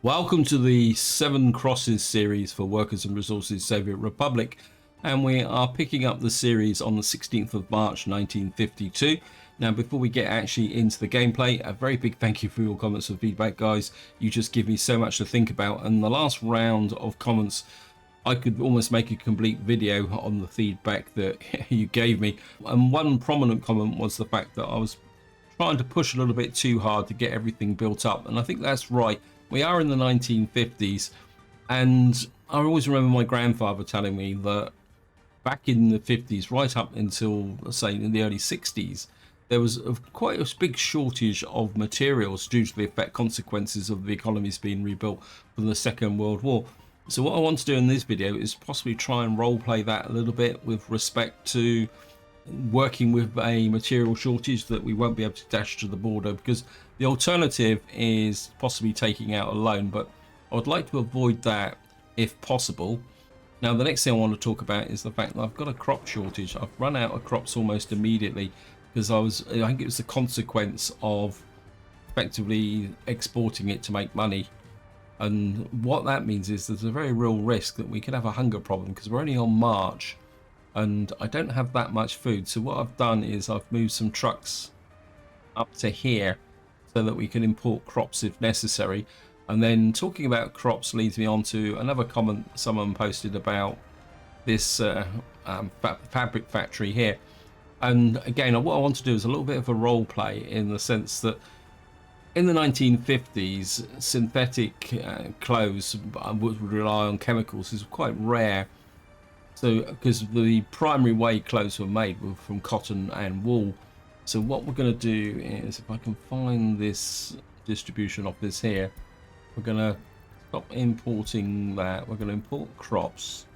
Welcome to the Seven Crosses series for Workers and Resources Soviet Republic, and we are picking up the series on the 16th of March 1952. Now, before we get actually into the gameplay, a very big thank you for your comments and feedback, guys. You just give me so much to think about, and the last round of comments, I could almost make a complete video on the feedback that you gave me. And one prominent comment was the fact that I was trying to push a little bit too hard to get everything built up, and I think that's right. We are in the 1950s, and I always remember my grandfather telling me that back in the 50s, right up until, say, in the early 60s, there was quite a big shortage of materials due to the effect consequences of the economies being rebuilt from the Second World War. So what I want to do in this video is possibly try and role play that a little bit with respect to working with a material shortage that we won't be able to dash to the border, because the alternative is possibly taking out a loan, but I would like to avoid that if possible. Now, the next thing I want to talk about is the fact that I've got a crop shortage. I've run out of crops almost immediately because I think it was the consequence of effectively exporting it to make money. And what that means is there's a very real risk that we could have a hunger problem because we're only on March and I don't have that much food. So what I've done is I've moved some trucks up to here so that we can import crops if necessary. And then talking about crops leads me on to another comment someone posted about this fabric factory here. And again, what I want to do is a little bit of a role play in the sense that in the 1950s, synthetic clothes would rely on chemicals is quite rare. So, because the primary way clothes were made were from cotton and wool. So what we're going to do is, if I can find this distribution of this here, we're going to stop importing that. We're going to import crops,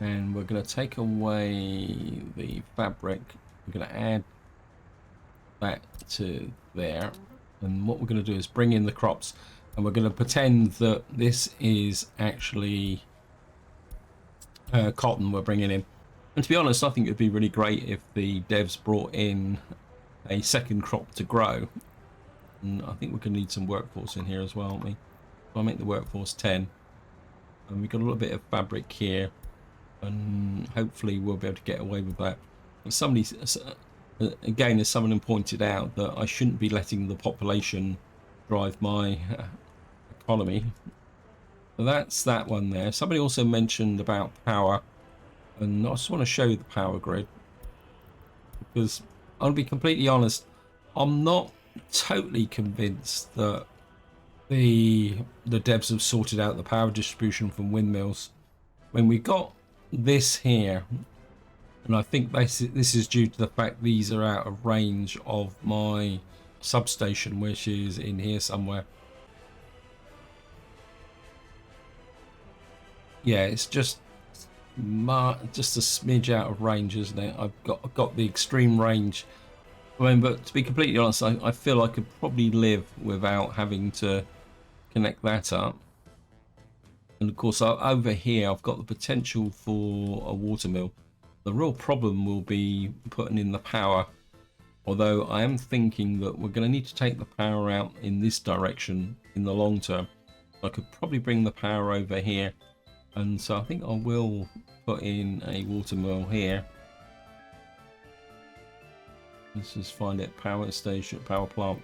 and we're going to take away the fabric. We're going to add that to there, and what we're going to do is bring in the crops, and we're going to pretend that this is actually cotton we're bringing in. And to be honest, I think it'd be really great if the devs brought in a second crop to grow. And I think we're going to need some workforce in here as well, aren't we? So I'll make the workforce 10. And we've got a little bit of fabric here. And hopefully we'll be able to get away with that. And somebody, again, as someone pointed out, that I shouldn't be letting the population drive my economy. So that's that one there. Somebody also mentioned about power. And I just want to show you the power grid, because I'll be completely honest, I'm not totally convinced that the devs have sorted out the power distribution from windmills. When we got this here, and I think this is due to the fact these are out of range of my substation, which is in here somewhere. Yeah, it's just a smidge out of range, isn't it? I've got the extreme range. I mean, but to be completely honest, I feel I could probably live without having to connect that up. And of course, over here, I've got the potential for a water mill. The real problem will be putting in the power. Although I am thinking that we're going to need to take the power out in this direction in the long term. I could probably bring the power over here. And so I think I will put in a water mill here. Let's just find it. Power station, power plant.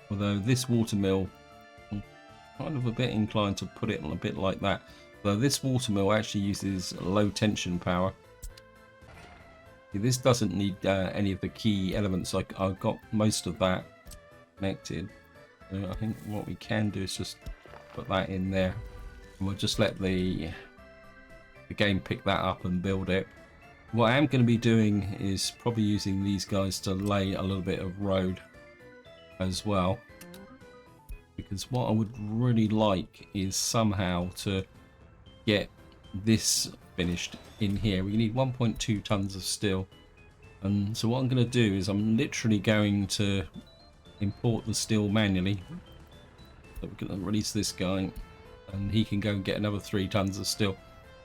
Although this water mill, I'm kind of a bit inclined to put it on a bit like that. Though this water mill actually uses low tension power. This doesn't need any of the key elements. I've got most of that connected. So I think what we can do is just put that in there, and we'll just let the game pick that up and build it. What I am going to be doing is probably using these guys to lay a little bit of road as well, because what I would really like is somehow to get this finished in here. We need 1.2 tons of steel, and so what I'm going to do is I'm literally going to import the steel manually. So we're going to release this guy, and he can go and get another 3 tons of steel.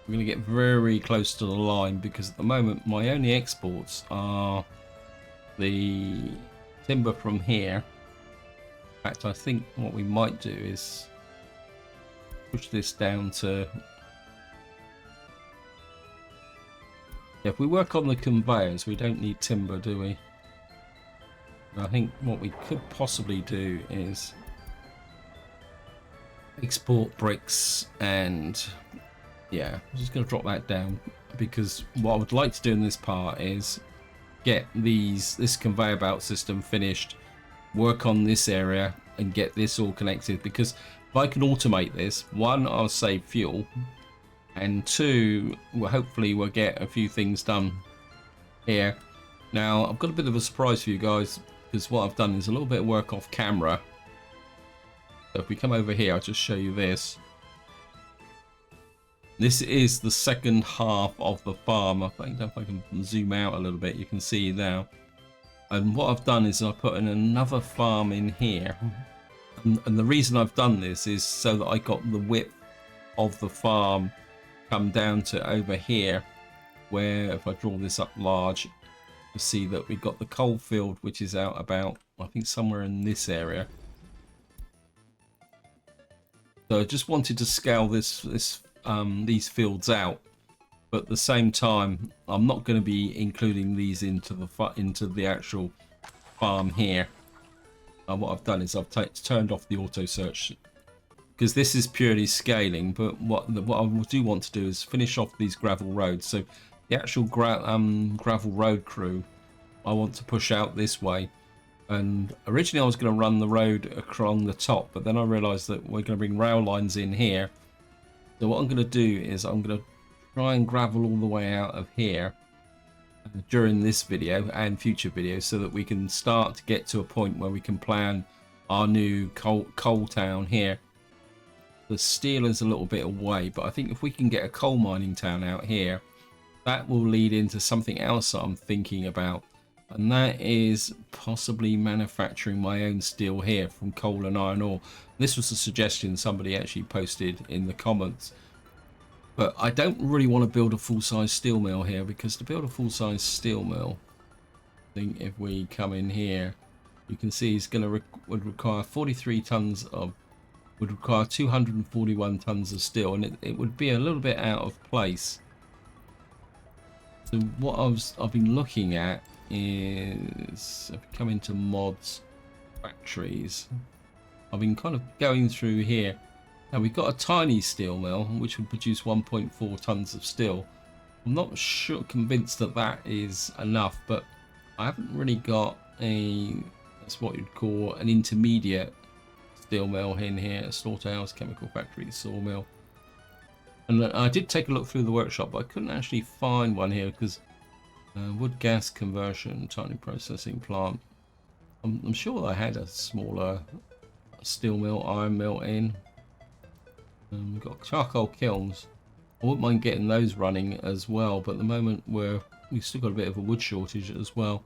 We're going to get very close to the line, because at the moment my only exports are the timber from here fact, I think what we might do is push this down to... Yeah, if we work on the conveyors, we don't need timber, do we? I think what we could possibly do is export bricks, and yeah, I'm just going to drop that down, because what I would like to do in this part is get this conveyor belt system finished, work on this area and get this all connected, because if I can automate this, one, I'll save fuel, and two, well, hopefully we'll get a few things done here. Now I've got a bit of a surprise for you guys, because what I've done is a little bit of work off camera. So if we come over here, I'll just show you this. This is the second half of the farm. I think if I can zoom out a little bit, you can see now. And what I've done is I put in another farm in here. And the reason I've done this is so that I got the width of the farm come down to over here, where if I draw this up large, you see that we've got the coal field, which is out about, I think, somewhere in this area. So I just wanted to scale these fields out, but at the same time, I'm not going to be including these into the actual farm here. What I've done is I've turned off the auto search, because this is purely scaling. But what I do want to do is finish off these gravel roads. So the actual gravel road crew, I want to push out this way. And originally I was going to run the road across the top, but then I realized that we're going to bring rail lines in here. So what I'm going to do is I'm going to try and gravel all the way out of here during this video and future videos, so that we can start to get to a point where we can plan our new coal town here. The steel is a little bit away, but I think if we can get a coal mining town out here, that will lead into something else that I'm thinking about, and that is possibly manufacturing my own steel here from coal and iron ore. This was a suggestion somebody actually posted in the comments. But I don't really want to build a full-size steel mill here, because to build a full-size steel mill, I think if we come in here, you can see it's going to would require 43 tons of, would require 241 tons of steel, and it would be a little bit out of place. So what I've been looking at is, if we come into mods, factories, I've been kind of going through here. Now we've got a tiny steel mill which would produce 1.4 tons of steel. I'm not convinced that that is enough, but I haven't really got that's what you'd call an intermediate steel mill in here. A slaughterhouse, chemical factory, sawmill. And I did take a look through the workshop, but I couldn't actually find one here, because wood gas conversion, tiny processing plant. I'm sure I had a smaller steel mill, iron mill in. We've got charcoal kilns. I wouldn't mind getting those running as well, but at the moment we've still got a bit of a wood shortage as well.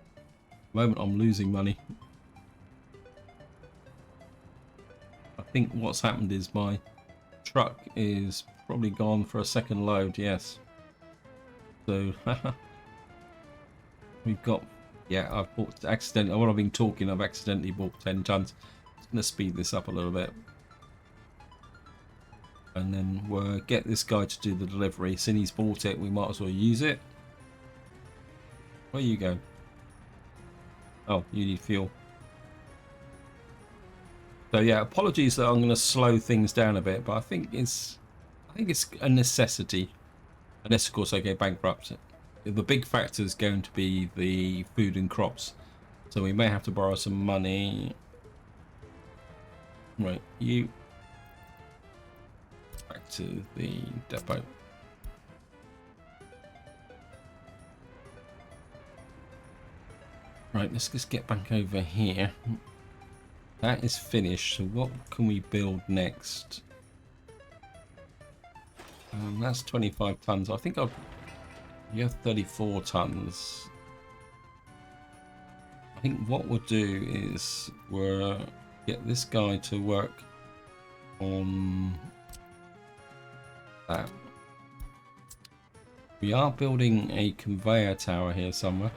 At the moment I'm losing money. I think what's happened is my truck is probably gone for a second load. Yes. So we've got, yeah, I've bought accidentally, what I've been talking, I've accidentally bought 10 tons. I'm going to speed this up a little bit. And then we'll get this guy to do the delivery. Since he's bought it, we might as well use it. Where you go? Oh, you need fuel. So yeah, apologies that I'm going to slow things down a bit, but I think it's a necessity. Unless of course I go bankrupt. The big factor is going to be the food and crops. So we may have to borrow some money. Right, you back to the depot. Right, let's just get back over here. That is finished, so what can we build next? That's 25 tons. I think you have 34 tons. I think what we'll do is we'll get this guy to work on that. We are building a conveyor tower here somewhere.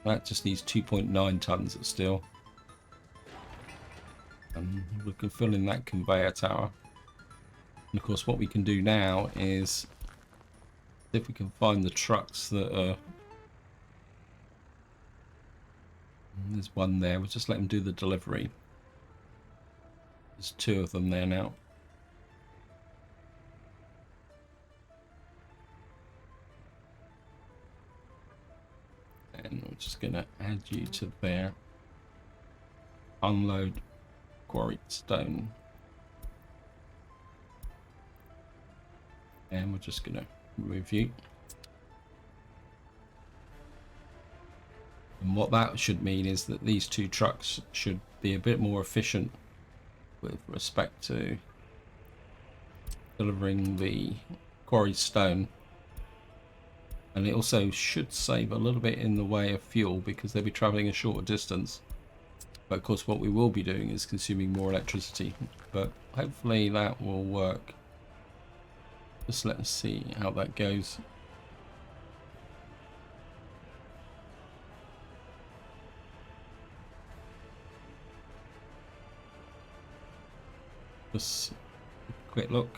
That just needs 2.9 tons of steel. And we can fill in that conveyor tower. And of course what we can do now is see if we can find the trucks that are... There's one there, we'll just let them do the delivery. There's 2 of them there now. And we're just going to add you to there. Unload quarried stone. And we're just going to remove you. And what that should mean is that these 2 trucks should be a bit more efficient with respect to delivering the quarried stone. And it also should save a little bit in the way of fuel because they'll be traveling a shorter distance. But of course what we will be doing is consuming more electricity. But hopefully that will work. Just let's see how that goes. Just a quick look.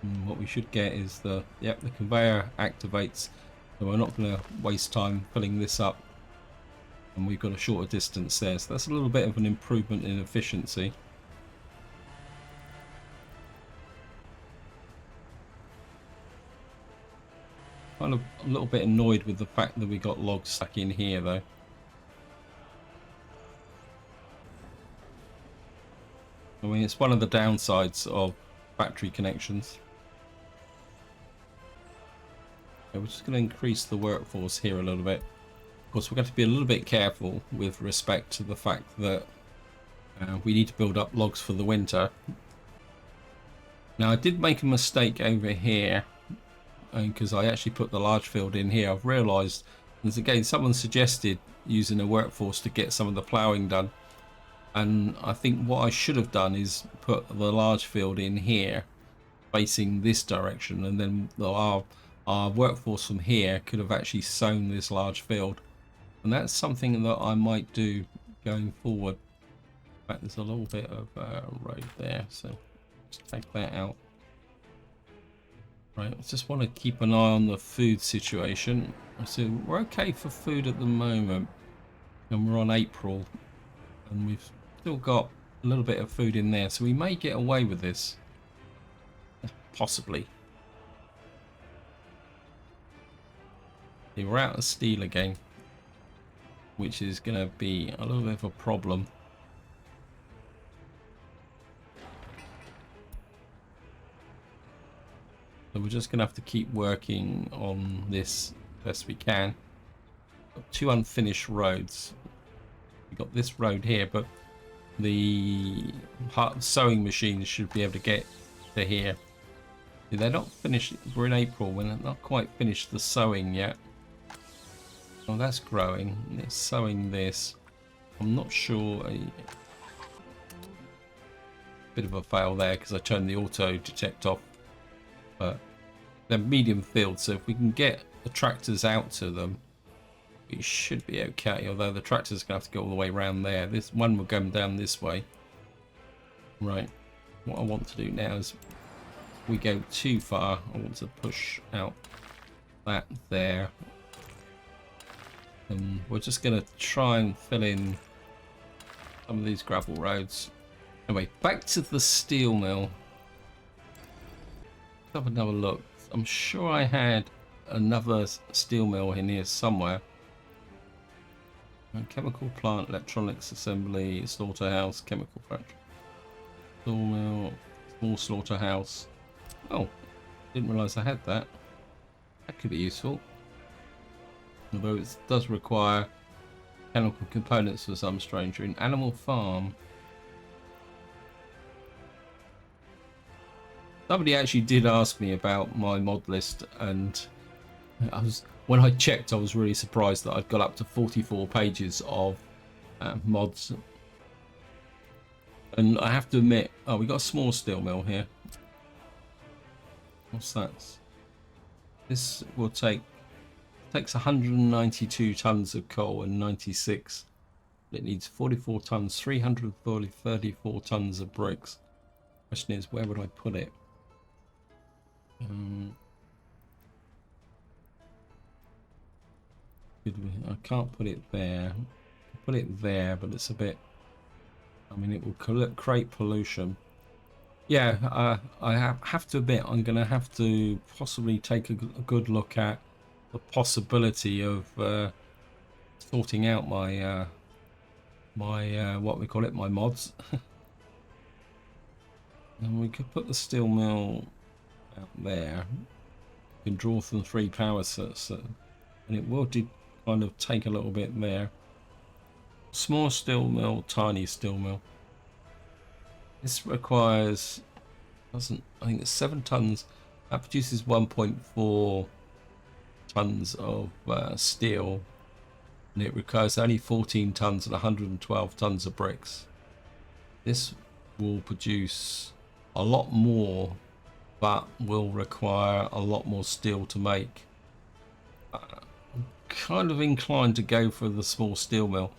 And what we should get is the conveyor activates, so we're not going to waste time filling this up, and we've got a shorter distance there, so that's a little bit of an improvement in efficiency. Kind of a little bit annoyed with the fact that we got logs stuck in here though. I mean, it's one of the downsides of factory connections. Okay, we're just going to increase the workforce here a little bit. Of course, we're going to be a little bit careful with respect to the fact that we need to build up logs for the winter. Now, I did make a mistake over here because I actually put the large field in here. I've realised, and again, someone suggested using a workforce to get some of the ploughing done. And I think what I should have done is put the large field in here, facing this direction, and then our workforce from here could have actually sown this large field. And that's something that I might do going forward. In fact, there's a little bit of road there, so let's take that out. Right, I just want to keep an eye on the food situation. So we're okay for food at the moment, and we're on April, and we've still got a little bit of food in there, so we may get away with this. Possibly. Okay, we're out of steel again, which is going to be a little bit of a problem. So we're just going to have to keep working on this best we can. Got 2 unfinished roads. We've got this road here, but the sewing machines should be able to get to here. They're not finished. We're in April. We're not quite finished the sewing yet. Oh, that's growing. It's sewing this. I'm not sure. A bit of a fail there because I turned the auto detect off. But they're medium field, so if we can get the tractors out to them, we should be okay. Although the tractor's gonna have to go all the way around there. This one will go down this way. Right. What I want to do now is, if we go too far, I want to push out that there. And we're just gonna try and fill in some of these gravel roads. Anyway, back to the steel mill. Let's have another look. I'm sure I had another steel mill in here somewhere. Chemical plant, electronics assembly, slaughterhouse, chemical factory, sawmill, small slaughterhouse. Oh, didn't realise I had that. That could be useful. Although it does require chemical components for some strange reason. Animal farm. Somebody actually did ask me about my mod list, and when I checked, I was really surprised that I'd got up to 44 pages of mods. And I have to admit, oh, we got a small steel mill here. What's that? This will take takes 192 tons of coal and 96. It needs 44 tons, 334 tons of bricks. Question is, where would I put it? I can't put it there. Put it there, but it's a bit. I mean, it will create pollution. Yeah, I have to admit, I'm going to have to possibly take a good look at the possibility of sorting out my what we call it, my mods. And we could put the steel mill out there. We can draw from 3 power sets, and it will kind of take a little bit there. Small steel mill, tiny steel mill. This requires, I think it's 7 tons. That produces 1.4 tons of steel, and it requires only 14 tons and 112 tons of bricks. This will produce a lot more, but will require a lot more steel to make. I'm kind of inclined to go for the small steel mill,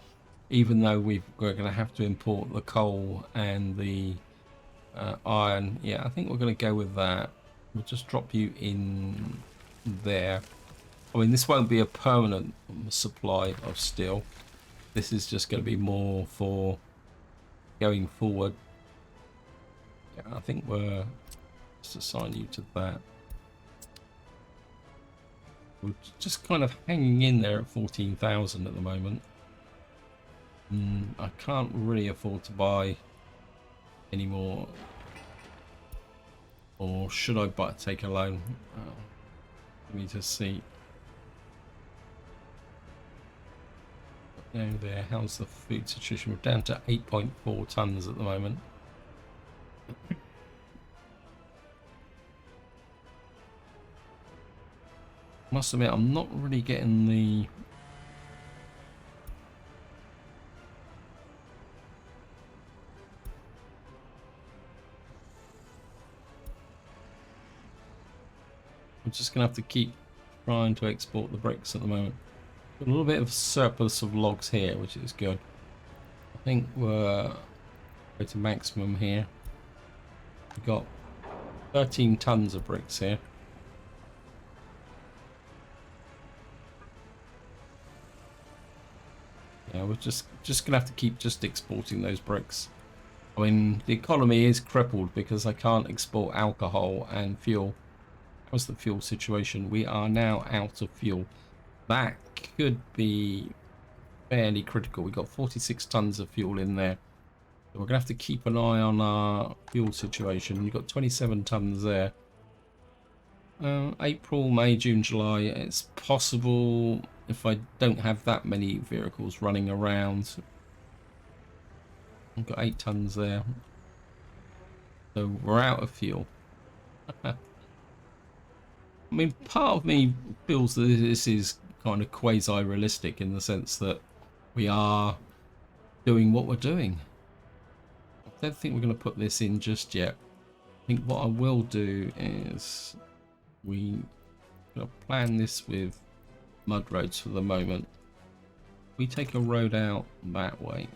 even though we're going to have to import the coal and the iron. Yeah, I think we're going to go with that. We'll just drop you in there. I mean, this won't be a permanent supply of steel. This is just going to be more for going forward. Yeah, I think we're just assign you to that. We're just kind of hanging in there at 14,000 at the moment. I can't really afford to buy any more. Or should I take a loan? Let me just see. Down there, how's the food situation? We're down to 8.4 tons at the moment. Must admit, I'm not really getting the I'm just gonna have to keep trying to export the bricks at the moment. Got a little bit of surplus of logs here, which is good. I think we're go to maximum here. We've got 13 tons of bricks here. Yeah, we're just gonna have to keep just exporting those bricks. I mean, the economy is crippled because I can't export alcohol and fuel. How's the fuel situation? We are now out of fuel. That could be fairly critical. We've got 46 tons of fuel in there. So we're gonna have to keep an eye on our fuel situation. You've got 27 tons there. April, May, June, July. It's possible if I don't have that many vehicles running around. I've got 8 tons there. So we're out of fuel. I mean, part of me feels that this is kind of quasi-realistic in the sense that we are doing what we're doing. I don't think we're going to put this in just yet. I think what I will do is we're going to plan this with mud roads for the moment. We take a road out that way.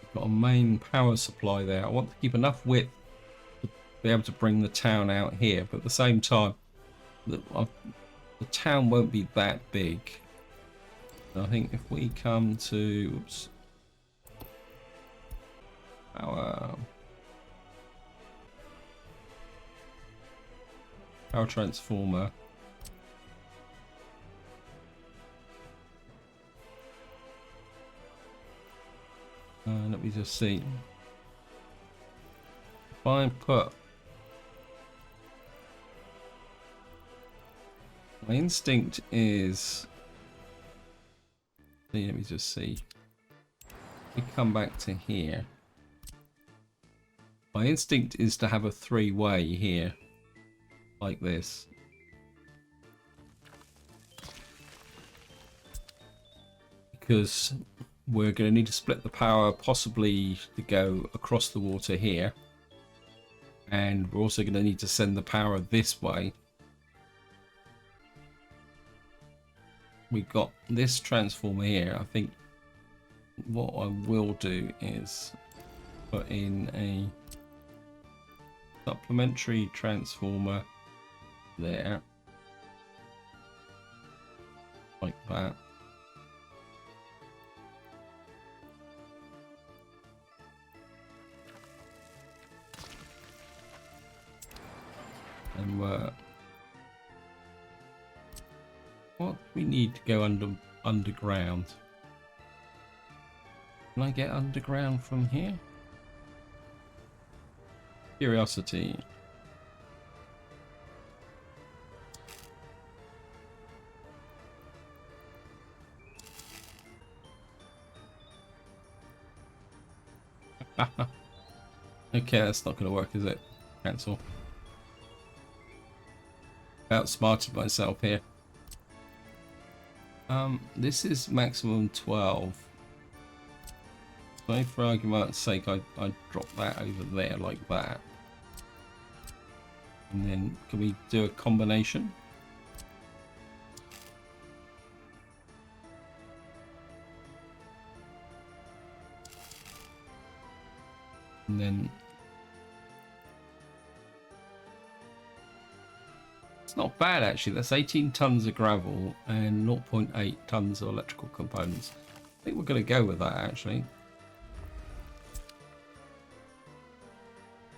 We've got a main power supply there. I want to keep enough width to be able to bring the town out here, but at the same time, the town won't be that big. I think if we come to our power transformer, let me just see. If I put my instinct is, let me just see. We come back to here. My instinct is to have a 3-way here, like this. Because we're going to need to split the power, possibly to go across the water here. and we're also going to need to send the power this way. We've got this transformer here. I think what I will do is put in a supplementary transformer there, like that. And what we need to go underground. Can I get underground from here? Curiosity. Okay, that's not going to work, is it? Cancel. Outsmarted myself here. This is maximum 12. So for argument's sake, I drop that over there like that. And then can we do a combination? And then it's not bad actually. That's 18 tons of gravel and 0.8 tons of electrical components. I think we're going to go with that actually,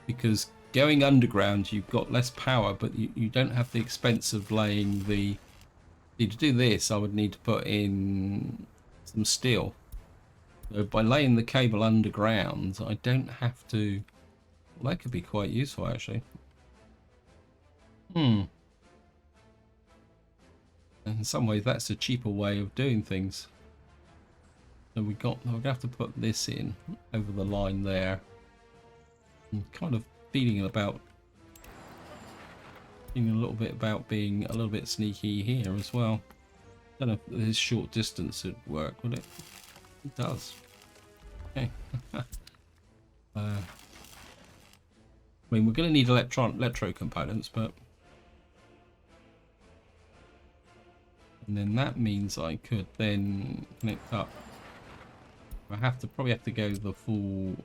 because going underground you've got less power, but you don't have the expense of laying the... See, to do this I would need to put in some steel. So by laying the cable underground I don't have to... Well, that could be quite useful actually. In some ways that's a cheaper way of doing things. So we're going to have to put this in over the line there. I'm kind of feeling a little bit about being a little bit sneaky here as well. Don't know if this short distance would work, would it? It does. Okay. I mean, we're going to need electro components, but... And then that means I could then connect up. I probably have to go the full...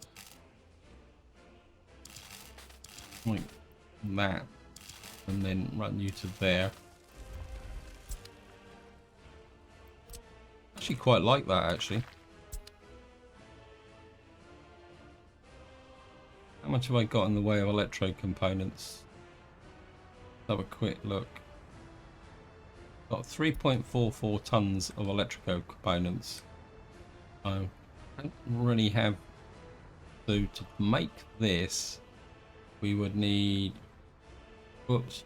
like that. And then run you to there. Actually quite like that actually. How much have I got in the way of electro components? Let's have a quick look. Got 3.44 tons of electrical components. I don't really have... So to make this, we would need... Whoops.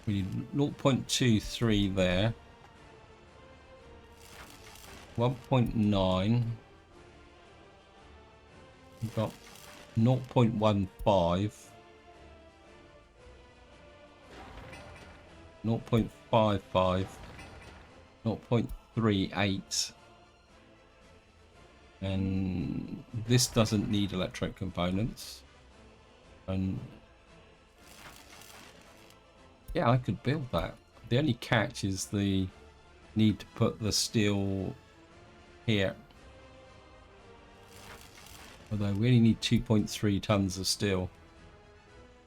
We need 0.23 there. 1.9. We've got 0.15. 0.55, 0.38, and this doesn't need electric components. And yeah, I could build that. The only catch is the need to put the steel here. Although we only need 2.3 tons of steel.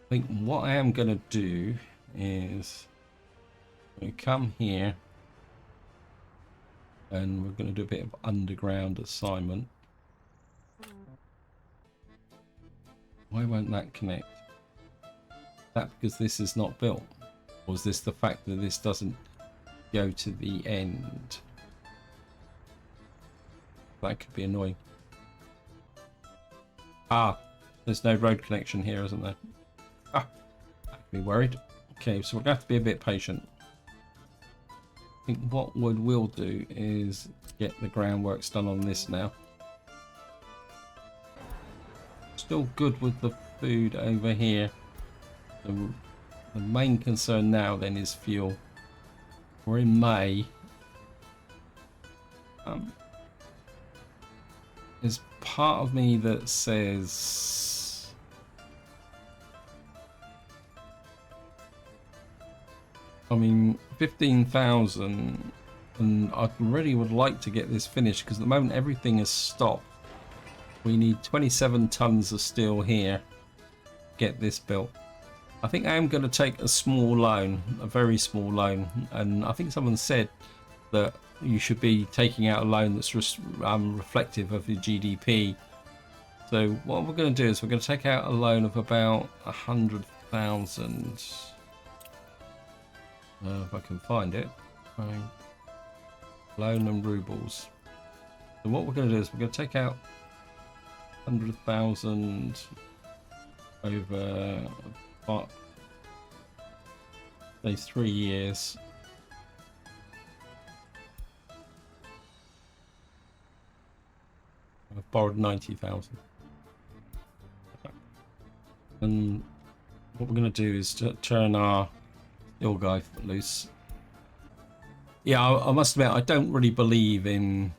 I think what I am going to do is we come here and we're going to do a bit of underground assignment. Why won't that connect? That because this is not built? Or is this the fact that this doesn't go to the end? That could be annoying. Ah, there's no road connection here, isn't there? Ah, I'd be worried. Okay, so we're going to have to be a bit patient. I think what we'll do is get the groundworks done on this now. Still good with the food over here. So the main concern now then is fuel. We're in May. There's part of me that says I mean, 15,000, and I really would like to get this finished because at the moment everything has stopped. We need 27 tons of steel here to get this built. I think I am going to take a small loan, a very small loan, and I think someone said that you should be taking out a loan that's reflective of your GDP. So what we're going to do is we're going to take out a loan of about 100,000. If I can find it. Loan and rubles. So what we're going to do is we're going to take out 100,000 over say 3 years. I've borrowed 90,000. And what we're going to do is to turn our steel guy loose. Yeah, I must admit, I don't really believe in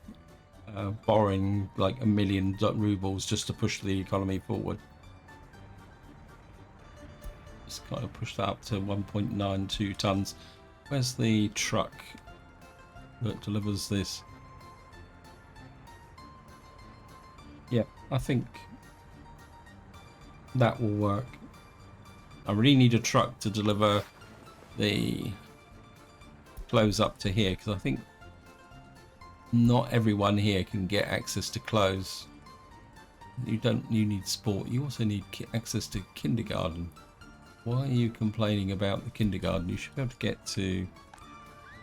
borrowing like 1 million rubles just to push the economy forward. Just kind of push that up to 1.92 tons. Where's the truck that delivers this? Yeah, I think that will work. I really need a truck to deliver the clothes up to here because I think not everyone here can get access to clothes. You need sport. You also need access to kindergarten. Why are you complaining about the kindergarten? You should be able to get to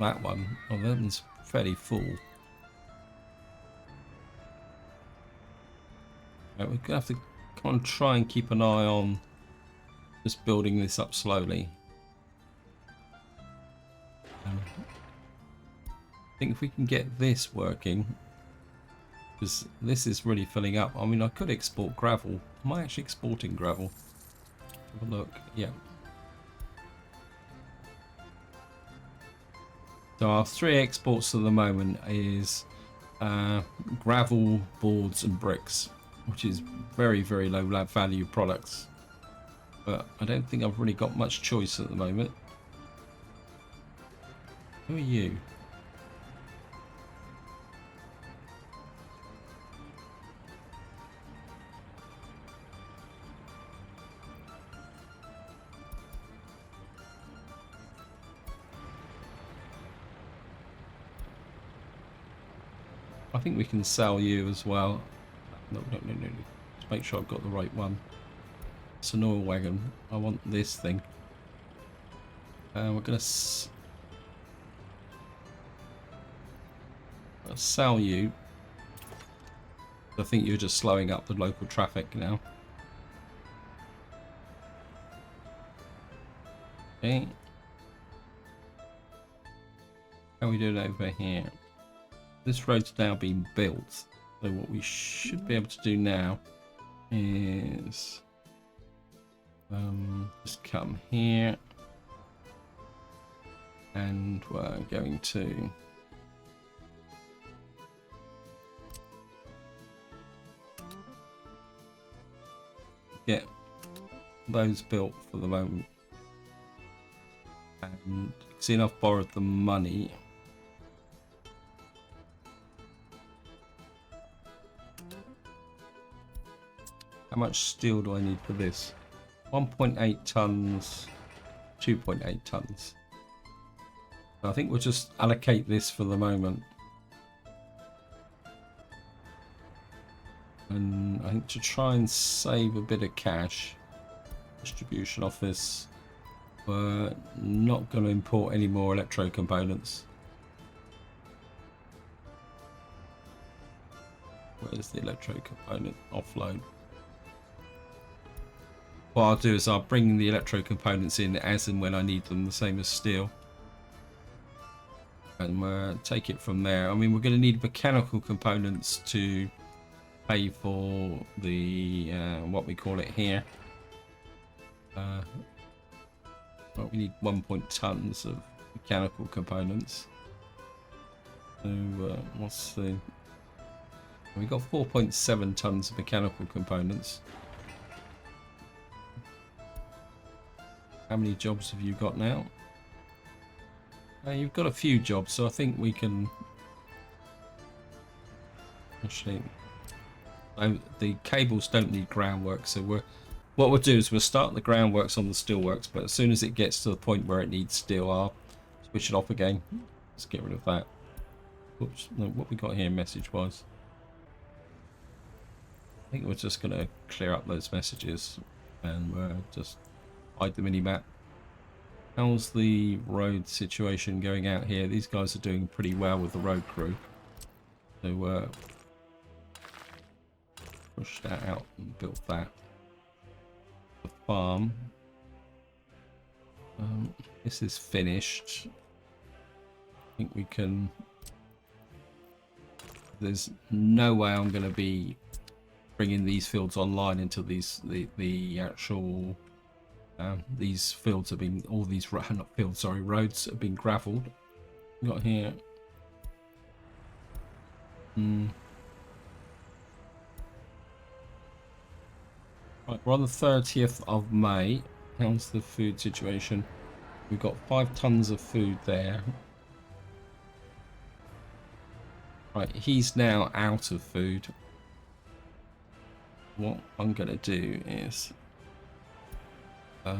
that one. Oh, that one's fairly full. Right, we're gonna have to kind of try and keep an eye on just building this up slowly. I think if we can get this working, because this is really filling up. I mean, I could export gravel. Am I actually exporting gravel? Have a look. Yeah. So our 3 exports at the moment is gravel, boards and bricks, which is very, very low value products. But I don't think I've really got much choice at the moment. Who are you? I think we can sell you as well. No. Let's make sure I've got the right one. It's an oil wagon. I want this thing. We're gonna sell you. I think you're just slowing up the local traffic now. Okay. How are we doing over here? This road's now been built. So what we should be able to do now is just come here and we're going to get those built for the moment. And seeing I've borrowed the money. How much steel do I need for this? 1.8 tons, 2.8 tons. So I think we'll just allocate this for the moment. And I think to try and save a bit of cash, distribution office, we're not going to import any more electro components. Where's the electro component? Offload. What I'll do is I'll bring the electro components in as and when I need them, the same as steel. And we'll take it from there. I mean, we're going to need mechanical components to pay for the, what we call it here. Well, we need 1 tons of mechanical components. So what's the... We've got 4.7 tons of mechanical components. How many jobs have you got now? You've got a few jobs, so I think we can actually. The cables don't need groundwork, so what we'll do is we'll start the groundworks on the steelworks, but as soon as it gets to the point where it needs steel, I'll switch it off again. Let's get rid of that. Oops, no, what we got here message wise. I think we're just going to clear up those messages and just hide the mini-map. How's the road situation going out here? These guys are doing pretty well with the road crew. So push that out and build that. The farm. This is finished. I think we can. There's no way I'm going to be bringing these fields online until the actual these fields have been, all these not fields, sorry, roads have been gravelled. Got here. Right, we're on the 30th of May. How's the food situation? We've got 5 tons of food there. Right, he's now out of food. What I'm going to do is what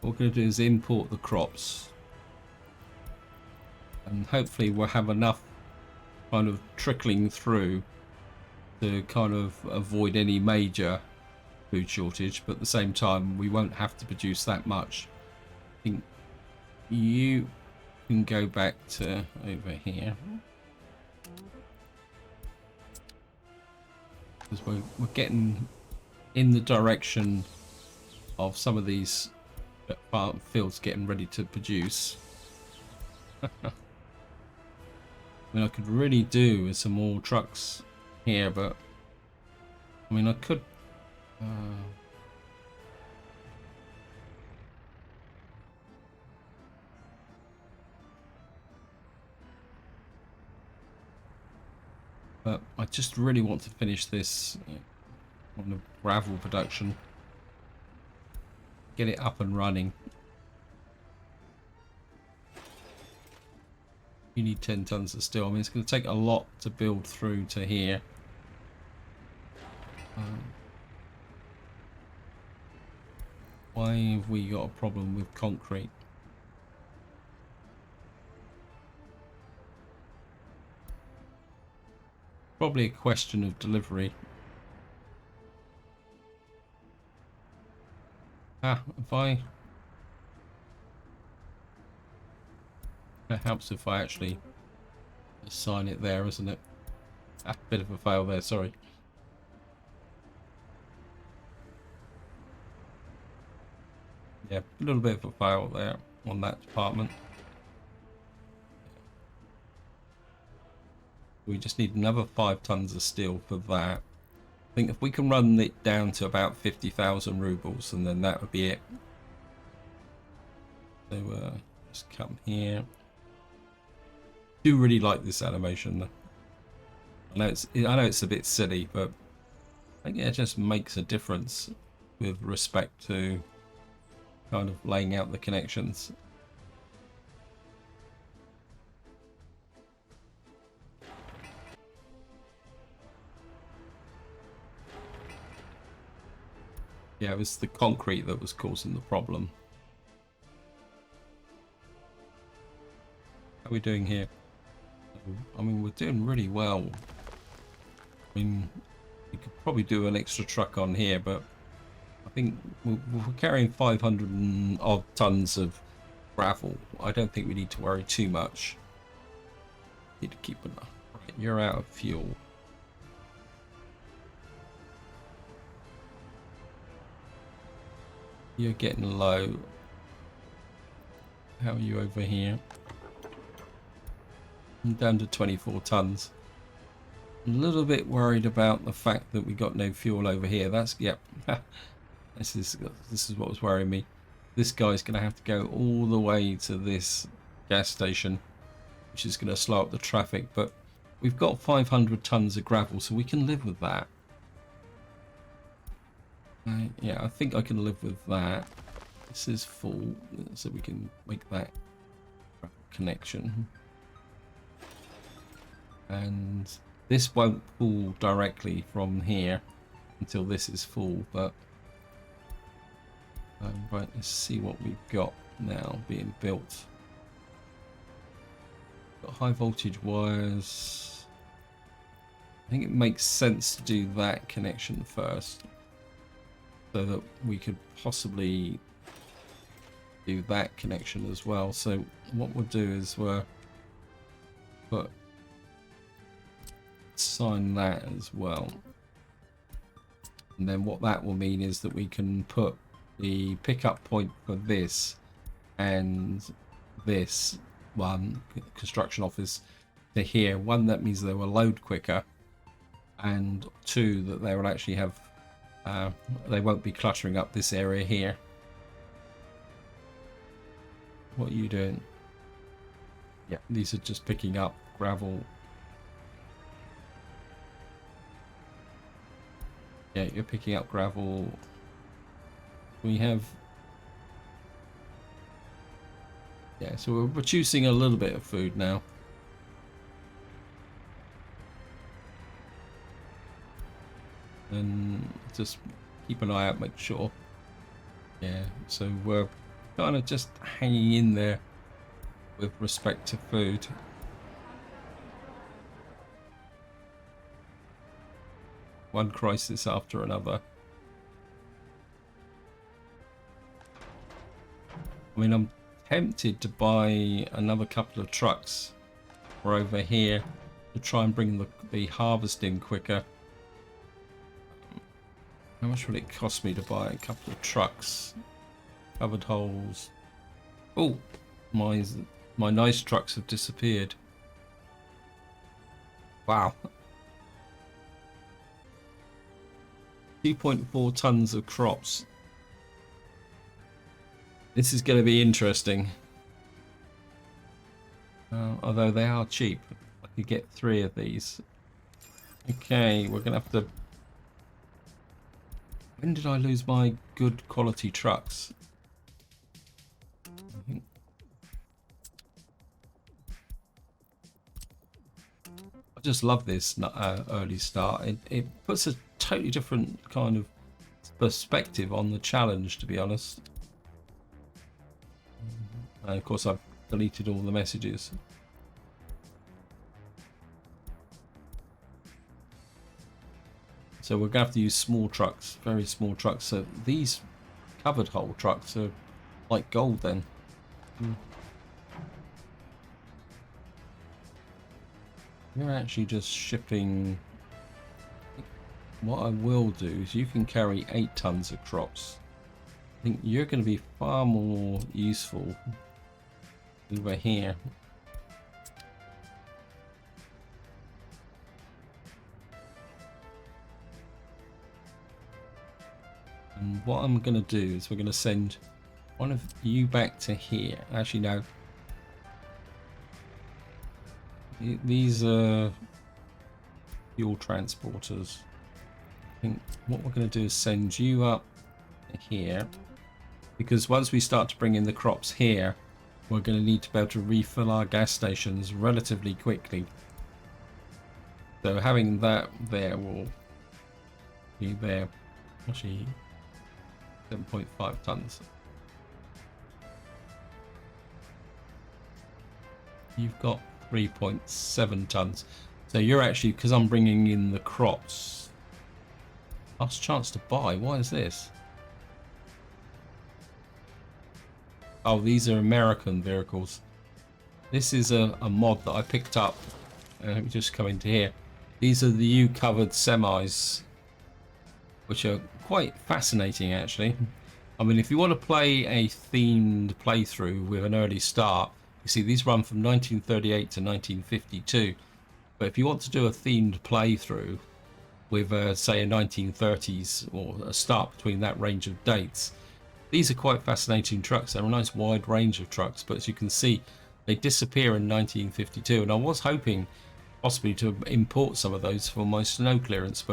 we're going to do is import the crops, and hopefully we'll have enough kind of trickling through to kind of avoid any major food shortage, but at the same time we won't have to produce that much. I think you can go back to over here because we're getting in the direction of some of these fields getting ready to produce. I mean, I could really do with some more trucks here, but I mean, I could but I just really want to finish this on the gravel production, get it up and running. You need 10 tons of steel. I mean, it's going to take a lot to build through to here. Why have we got a problem with concrete? Probably a question of delivery. If I... It helps if I actually assign it there, isn't it? A bit of a fail there, sorry. Yeah, a little bit of a fail there on that department. We just need another 5 tons of steel for that. I think if we can run it down to about 50,000 rubles, and then that would be it. So just come here. I do really like this animation. I know it's a bit silly, but I think it just makes a difference with respect to kind of laying out the connections. Yeah, it was the concrete that was causing the problem. How are we doing here? I mean, we're doing really well. I mean, you could probably do an extra truck on here, but I think we're carrying 500 and odd tons of gravel. I don't think we need to worry too much. Need to keep enough. Right, you're out of fuel. You're getting low. How are you over here? I'm down to 24 tons. A little bit worried about the fact that we got no fuel over here. That's, yep. This is what was worrying me. This guy's going to have to go all the way to this gas station which is going to slow up the traffic, but we've got 500 tons of gravel, so we can live with that. Yeah, I think I can live with that. This is full, so we can make that connection. And this won't pull directly from here until this is full, but right, let's see what we've got now being built. Got high voltage wires. I think it makes sense to do that connection first, so that we could possibly do that connection as well. So what we'll do is we'll sign that as well, and then what that will mean is that we can put the pickup point for this and this one construction office to here. One, that means they will load quicker, and two, that they will actually have they won't be cluttering up this area here. What are you doing? Yeah, these are just picking up gravel. Yeah, you're picking up gravel. We have... Yeah, so we're producing a little bit of food now. And just keep an eye out, make sure. Yeah, so we're kind of just hanging in there with respect to food. One crisis after another. I mean, I'm tempted to buy another couple of trucks for over here to try and bring the harvest in quicker. How much would it cost me to buy a couple of trucks? Covered holes. Oh, my nice trucks have disappeared. Wow. 2.4 tons of crops. This is going to be interesting. Although they are cheap. I could get 3 of these. Okay, we're going to have to... When did I lose my good quality trucks? I just love this early start. It puts a totally different kind of perspective on the challenge, to be honest. And of course I've deleted all the messages. So we're going to have to use small trucks, very small trucks. So these covered hole trucks are like gold then. You're actually just shipping... What I will do is you can carry 8 tons of crops. I think you're going to be far more useful over here. And what I'm going to do is we're going to send one of you back to here. Actually, no. These are fuel transporters. I think what we're going to do is send you up here, because once we start to bring in the crops here, we're going to need to be able to refill our gas stations relatively quickly. So having that there will be there. Actually, 7.5 tons. You've got 3.7 tons. So you're actually, because I'm bringing in the crops. Last chance to buy. Why is this? Oh, these are American vehicles. This is a mod that I picked up. Let me just come into here. These are the U-covered semis, which are quite fascinating, actually. I mean, if you want to play a themed playthrough with an early start, you see these run from 1938 to 1952. But if you want to do a themed playthrough with, say, a 1930s or a start between that range of dates, these are quite fascinating trucks. They're a nice wide range of trucks, but as you can see, They disappear in 1952, and I was hoping possibly to import some of those for my snow clearance,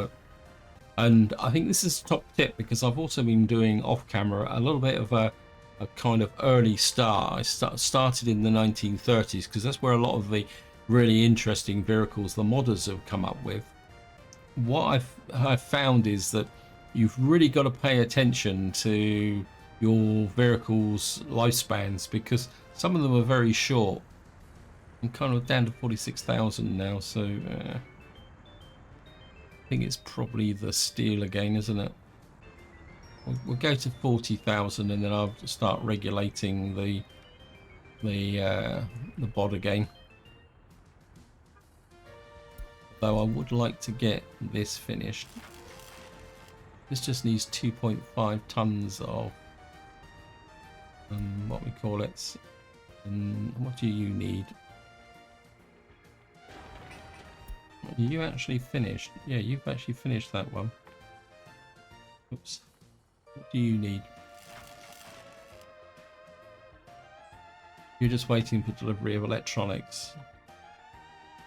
and I think this is a top tip because I've also been doing off camera a little bit of a kind of early start. I started in the 1930s because that's where a lot of the really interesting vehicles the modders have come up with. What I've found is that you've really got to pay attention to your vehicles lifespans because some of them are very short. I'm kind of down to 46,000 now, so I think it's probably the steel again, isn't it? We'll go to 40,000 and then I'll start regulating the bod again. Though I would like to get this finished. This just needs 2.5 tons of what we call it. And what do you need? Are you actually finished? Yeah, you've actually finished that one. Oops. What do you need? You're just waiting for delivery of electronics.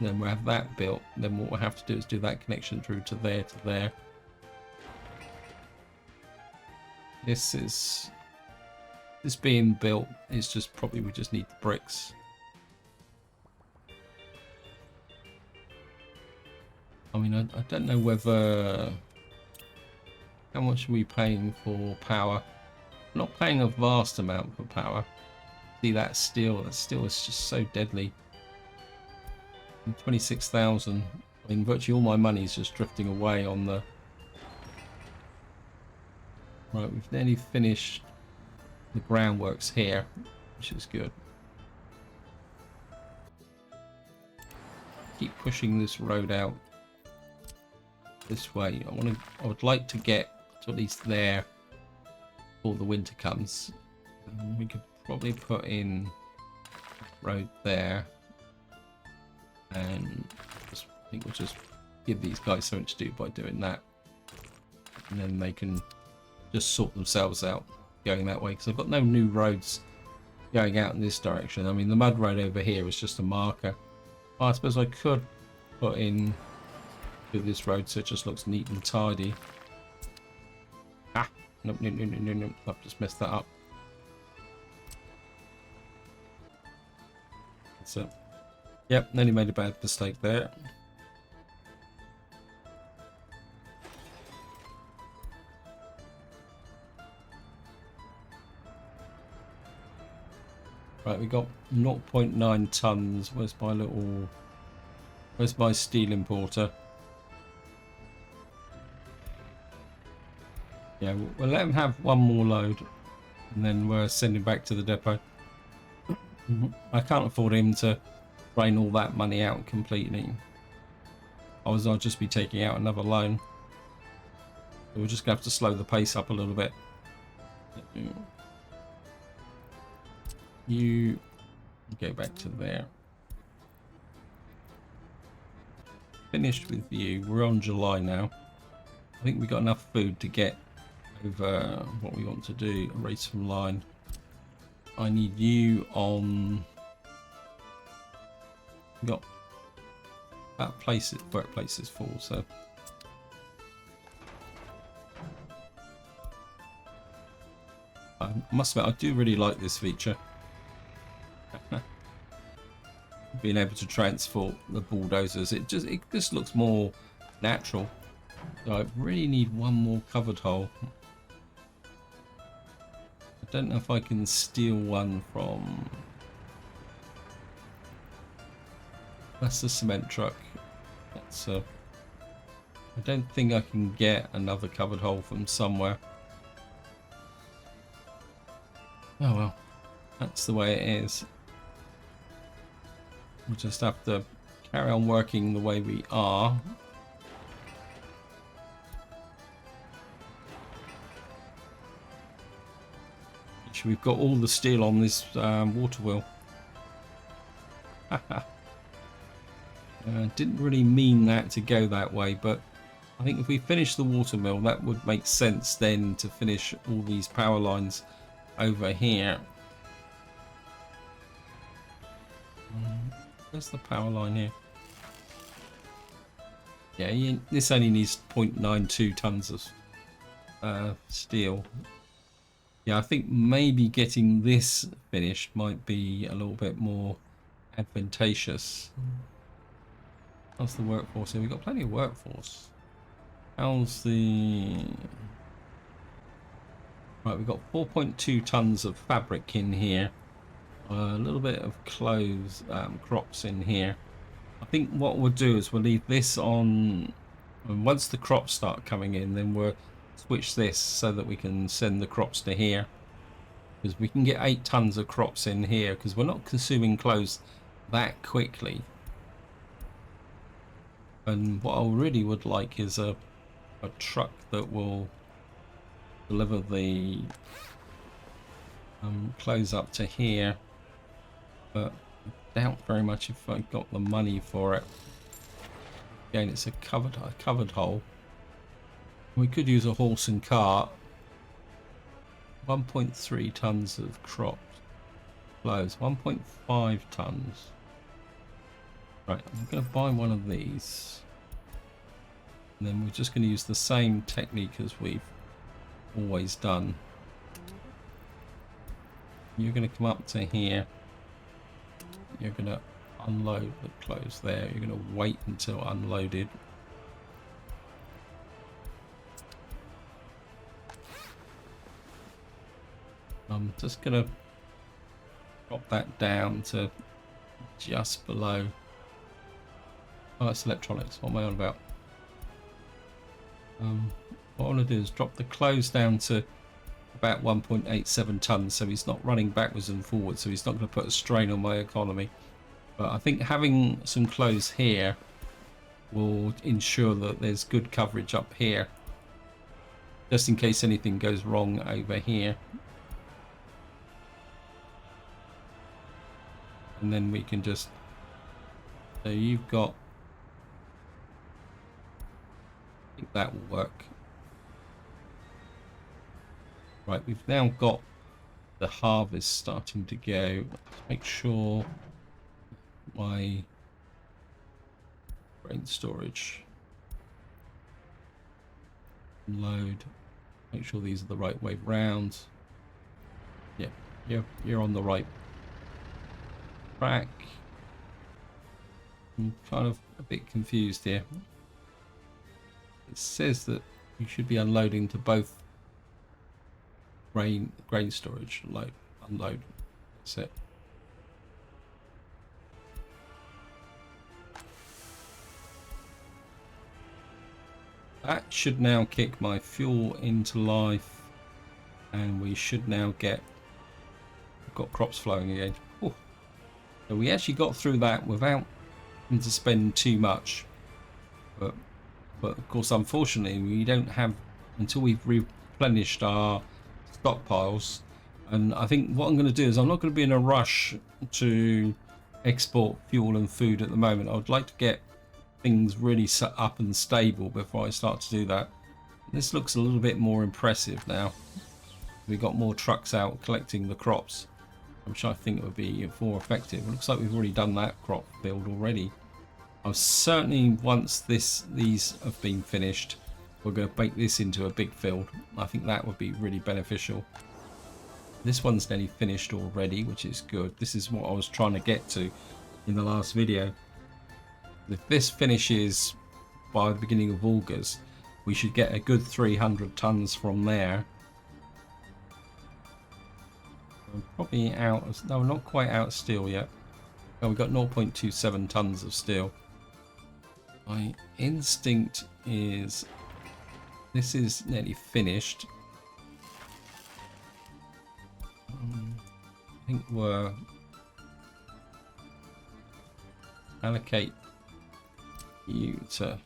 Then we'll have that built. Then what we'll have to do is do that connection through to there to there. This being built is just probably we just need the bricks. I mean, I don't know whether how much are we paying for power. I'm not paying a vast amount for power. See that steel is just so deadly. 26,000. I mean, virtually all my money is just drifting away on the. Right, we've nearly finished the groundworks here, which is good. Keep pushing this road out this way. I would like to get to at least there before the winter comes. We could probably put in a road there. And I think we'll just give these guys something to do by doing that, and then they can just sort themselves out going that way because I've got no new roads going out in this direction. I mean, the mud road over here is just a marker. I suppose I could put in through this road so it just looks neat and tidy. Ah, nope, I've just messed that up. That's it. Yep, nearly made a bad mistake there. Right, we got 0.9 tons. Where's my steel importer? Yeah, we'll let him have one more load and then we're sending back to the depot. I can't afford him to drain all that money out completely. Otherwise I'll just be taking out another loan. So we're just going to have to slow the pace up a little bit. You go back to there. Finished with you. We're on July now. I think we got enough food to get over what we want to do. Erase from line. I need you on. Got that workplace is full, so I must admit I do really like this feature. Being able to transport the bulldozers, it just looks more natural. So I really need one more covered hole. I don't know if I can steal one from. That's the cement truck. That's I don't think I can get another covered hole from somewhere. Oh well, that's the way it is. We'll just have to carry on working the way we are. Actually, we've got all the steel on this water wheel. Didn't really mean that to go that way, but I think if we finish the water mill, that would make sense then to finish all these power lines over here. Where's the power line here? Yeah, this only needs 0.92 tons of steel. Yeah, I think maybe getting this finished might be a little bit more advantageous. How's the workforce here? We've got plenty of workforce. How's the... Right, we've got 4.2 tons of fabric in here. A little bit of clothes, crops in here. I think what we'll do is we'll leave this on, and once the crops start coming in, then we'll switch this so that we can send the crops to here, because we can get 8 tons of crops in here, because we're not consuming clothes that quickly. And what I really would like is a truck that will deliver the clothes up to here, but I doubt very much if I got the money for it. Again, it's a covered hole. We could use a horse and cart. 1.3 tons of crops. Clothes. 1.5 tons. Right, I'm going to buy one of these. And then we're just going to use the same technique as we've always done. You're going to come up to here. You're going to unload the clothes there. You're going to wait until unloaded. I'm just going to drop that down to just below. Oh, it's electronics. What am I on about? What I want to do is drop the clothes down to about 1.87 tons, so he's not running backwards and forwards, so he's not going to put a strain on my economy. But I think having some clothes here will ensure that there's good coverage up here, just in case anything goes wrong over here. And then we can just, so you've got, I think that will work. Right, we've now got the harvest starting to go. Let's make sure my grain storage load. Make sure these are the right way round. Yeah, you're on the right track. I'm kind of a bit confused here. It says that you should be unloading to both grain storage, unload. That's it. That should now kick my fuel into life, and we should now get, we've got crops flowing again. Ooh. So we actually got through that without having to spend too much, but of course, unfortunately, we don't have until we've replenished our stockpiles. And I think what I'm going to do is I'm not going to be in a rush to export fuel and food at the moment. I would like to get things really set up and stable before I start to do that. This looks a little bit more impressive now. We've got more trucks out collecting the crops, which I think would be more effective. It looks like we've already done that crop build already. I'm certainly, once these have been finished, we're going to make this into a big field. I think that would be really beneficial. This one's nearly finished already, which is good. This is what I was trying to get to in the last video. If this finishes by the beginning of August, we should get a good 300 tons from there. We're probably out of, no, we're not quite out of steel yet. Oh, we've got 0.27 tons of steel. My instinct is this is nearly finished. I think we're allocate you to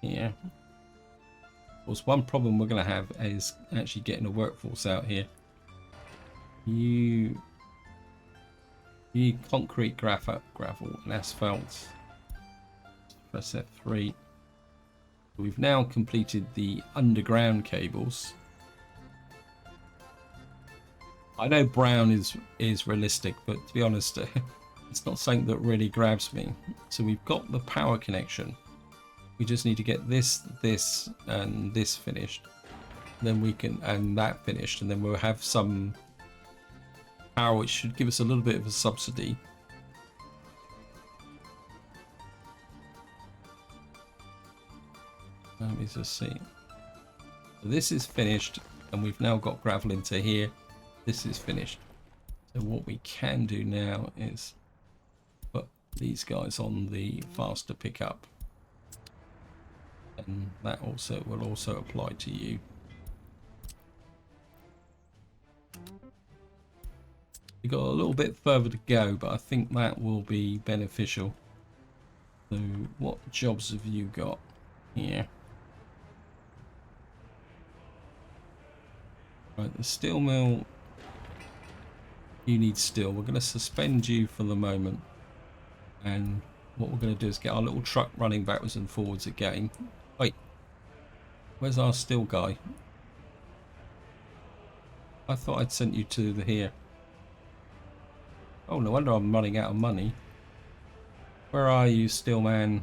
here. Of course, one problem we're going to have is actually getting a workforce out here. You concrete, gravel, and asphalt. Press F3. We've now completed the underground cables. I know brown is realistic, but to be honest, it's not something that really grabs me. So we've got the power connection. We just need to get this, and this finished. Then we can, and that finished, and then we'll have some power which should give us a little bit of a subsidy. Let me just see. So this is finished, and we've now got gravel into here. This is finished. So what we can do now is put these guys on the faster pickup, and that also will also apply to you. We've got a little bit further to go, but I think that will be beneficial. So what jobs have you got here? Right, the steel mill, you need steel. We're going to suspend you for the moment, and what we're going to do is get our little truck running backwards and forwards again. Wait, where's our steel guy? I thought I'd sent you to the here. Oh, no wonder I'm running out of money. Where are you, steel man?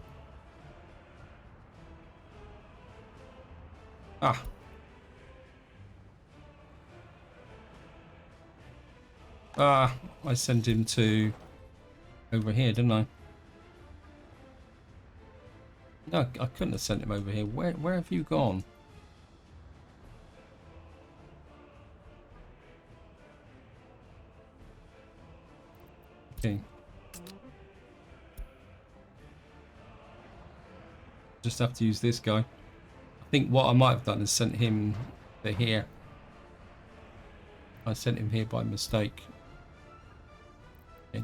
Ah. Ah, I sent him to over here, didn't I? No, I couldn't have sent him over here. Where have you gone? Okay. Just have to use this guy. I think what I might have done is sent him to here. I sent him here by mistake. Okay.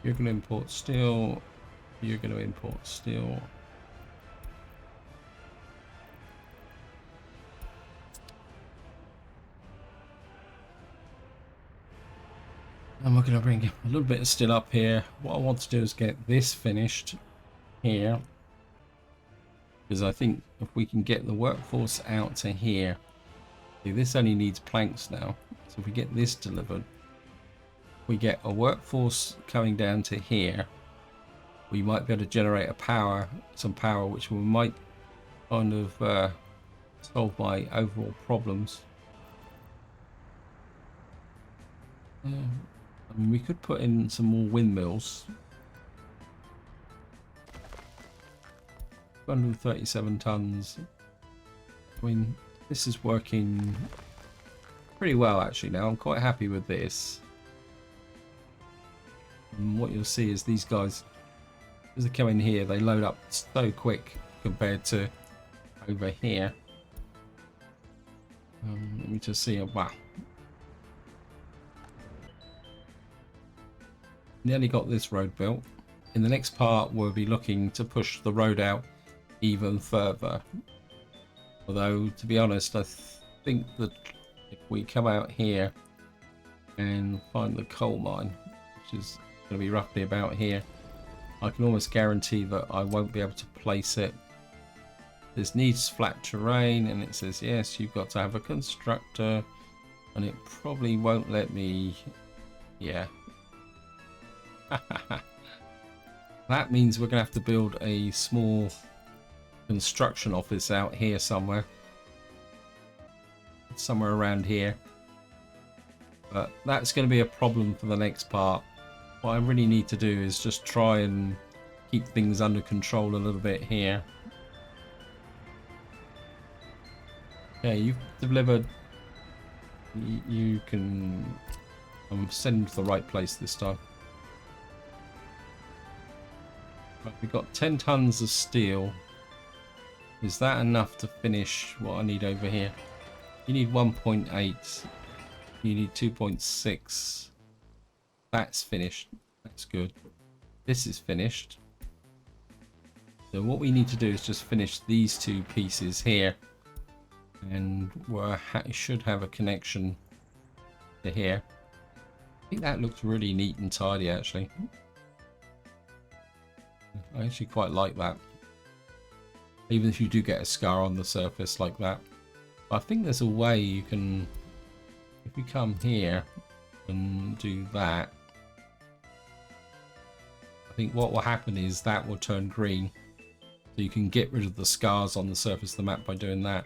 You're going to import steel. You're going to import steel. And we're going to bring a little bit of steel up here. What I want to do is get this finished here, because I think if we can get the workforce out to here, see, this only needs planks now. So if we get this delivered, we get a workforce coming down to here, we might be able to generate some power, which we might kind of solve my overall problems. I mean, we could put in some more windmills. 137 tons. I mean, this is working pretty well actually now. I'm quite happy with this. And what you'll see is these guys, as they come in here, they load up so quick compared to over here. Let me just see. Wow. Nearly got this road built. In the next part, we'll be looking to push the road out even further. Although, to be honest, I think that if we come out here and find the coal mine, which is going to be roughly about here, I can almost guarantee that I won't be able to place it. This needs flat terrain, and it says yes, you've got to have a constructor, and it probably won't let me. Yeah. That means we're going to have to build a small construction office out here somewhere around here, but that's going to be a problem for the next part. What I really need to do is just try and keep things under control a little bit here. Okay, you've delivered. You can send to the right place this time. We've got 10 tons of steel. Is that enough to finish what I need over here? You need 1.8. You need 2.6. That's finished. That's good. This is finished. So what we need to do is just finish these two pieces here, and we should have a connection to here. I think that looks really neat and tidy actually. I actually quite like that. Even if you do get a scar on the surface like that. I think there's a way you can, if we come here and do that, I think what will happen is that will turn green. So you can get rid of the scars on the surface of the map by doing that.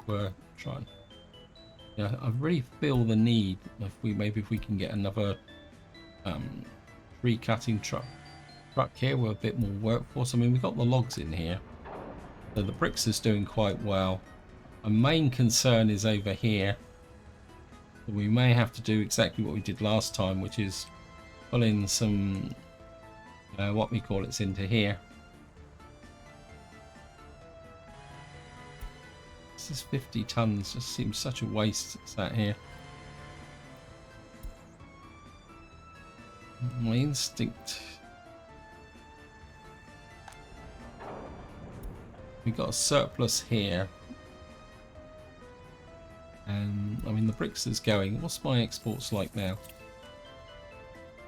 We're trying. Yeah, I really feel the need if we can get another tree cutting truck here with a bit more workforce. I mean, we've got the logs in here, so the bricks is doing quite well. Our main concern is over here. We may have to do exactly what we did last time, which is pull in some what we call it's into here. This is 50 tons, just seems such a waste. It's that here. My instinct. We've got a surplus here. And I mean the bricks is going. What's my exports like now?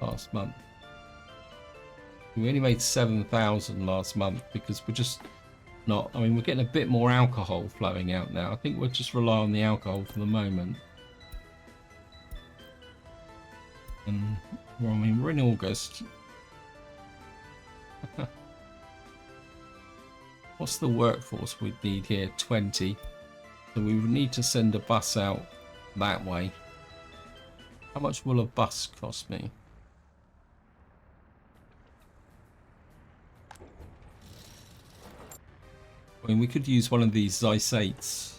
Last month. We only made 7,000 last month because we're just not, I mean we're getting a bit more alcohol flowing out now. I think we'll just rely on the alcohol for the moment. And well, I mean we're in August. What's the workforce we'd need here? 20. So we would need to send a bus out that way. How much will a bus cost me? I mean, we could use one of these Zeiss 8s.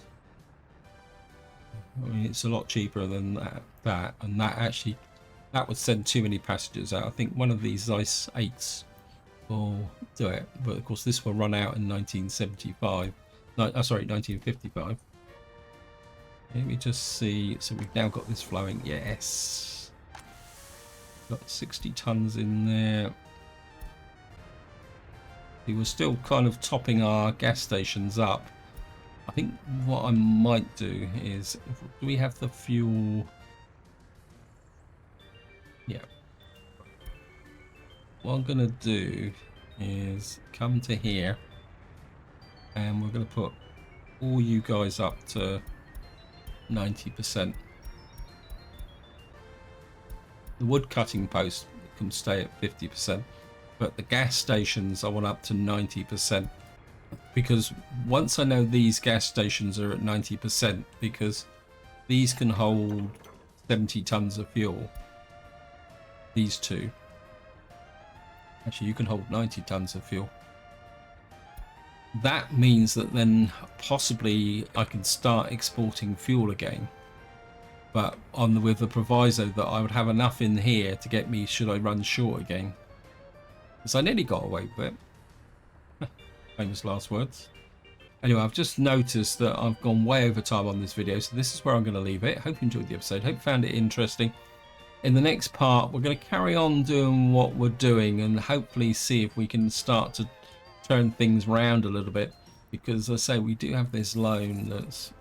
I mean, it's a lot cheaper than that, and that would send too many passengers out. I think one of these Zeiss 8s will do it, but of course this will run out in 1975. No, sorry, 1955. Let me just see. So we've now got this flowing. Yes, got 60 tons in there. We were still kind of topping our gas stations up. I think what I might do is, do we have the fuel? Yeah. What I'm gonna do is come to here, and we're gonna put all you guys up to 90%. The wood cutting post can stay at 50%. But the gas stations I want up to 90%, because once I know these gas stations are at 90%, because these can hold 70 tons of fuel, these two, actually you can hold 90 tons of fuel. That means that then possibly I can start exporting fuel again, but with the proviso that I would have enough in here to get me should I run short again. Because I nearly got away with it. Famous last words. Anyway, I've just noticed that I've gone way over time on this video, so this is where I'm going to leave it. Hope you enjoyed the episode. Hope you found it interesting. In the next part, we're going to carry on doing what we're doing and hopefully see if we can start to turn things around a little bit. Because as I say, we do have this loan that's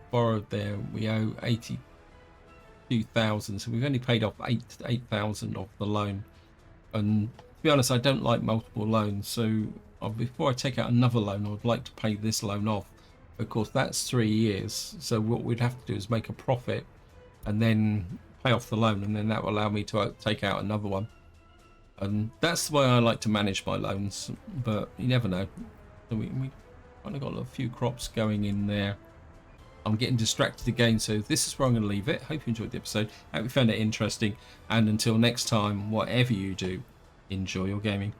borrowed there. We owe 82,000, so we've only paid off 8,000 off the loan. And to be honest, I don't like multiple loans, so before I take out another loan I would like to pay this loan off. Of course that's 3 years, so what we'd have to do is make a profit and then pay off the loan, and then that will allow me to take out another one. And that's the way I like to manage my loans, but you never know. So we kind of got a few crops going in there. I'm getting distracted again, so this is where I'm going to leave it. Hope you enjoyed the episode. Hope you found it interesting. And until next time, whatever you do, enjoy your gaming.